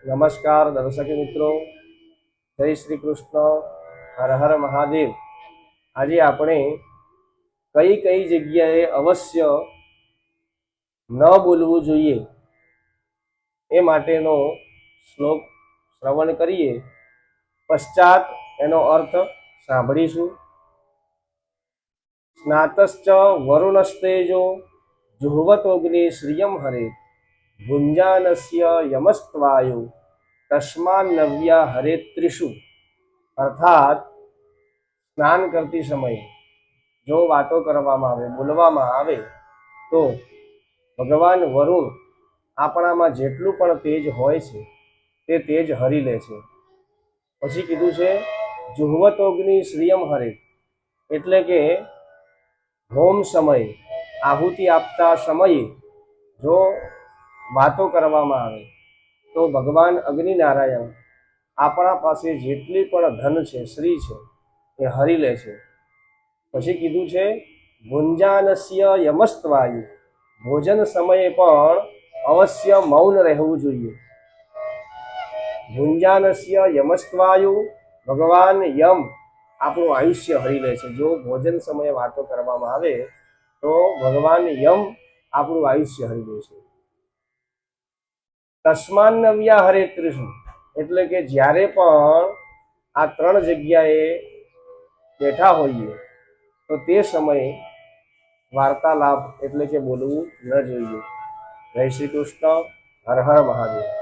નમસ્કાર દર્શક મિત્રો, જય શ્રી કૃષ્ણ, હર હર મહાદેવ। આજે આપણે કઈ કઈ જગ્યાએ અવશ્ય ન બોલવું જોઈએ એ માટેનો શ્લોક શ્રવણ કરીએ, પશ્ચાત એનો અર્થ સાંભળીશું। સ્નાતશ્ચ વરુણસ્તેજો જુહ્વતોગ્નિ શ્રિયમ હરે ભુંજાનસ્ય યમસ્ત્વાયુ તસ્માન્નવ્યા હરેત્રિષુ। અર્થાત સ્નાન કરતી સમયે જો વાતો કરવામાં આવે, બોલવામાં આવે તો ભગવાન વરુણ આપણામાં જેટલું પણ તેજ હોય છે તે તેજ હરી લે છે। પછી કીધું છે જુહ્વતોગ્નિ શ્રિયમ હરે, એટલે કે હોમ સમયે, આહુતિ આપતા સમયે જો વાતો કરવામાં આવે તો ભગવાન અગ્નિનારાયણ આપણા પાસે જેટલી પણ ધન છે, શ્રી છે, એ હરી લે છે। પછી કીધું છે ભુંજાનસ્ય યમસ્ત્વાયુ, ભોજન સમયે પણ અવશ્ય મૌન રહેવું જોઈએ। ભુંજાનસ્ય યમસ્ત્વાયુ, ભગવાન યમ આપણું આયુષ્ય હરી લે છે। જો ભોજન સમયે વાતો કરવામાં આવે તો ભગવાન યમ આપણું આયુષ્ય હરી લે છે। તસ્માન્નવ્યા હરેત્રિષુ, એટલે કે જ્યારે પણ આ ત્રણ જગ્યાએ બેઠા હોઈએ તો તે સમયે વાર્તાલાપ એટલે કે બોલવું ન જોઈએ। જય શ્રી કૃષ્ણ, હર હર મહાદેવ।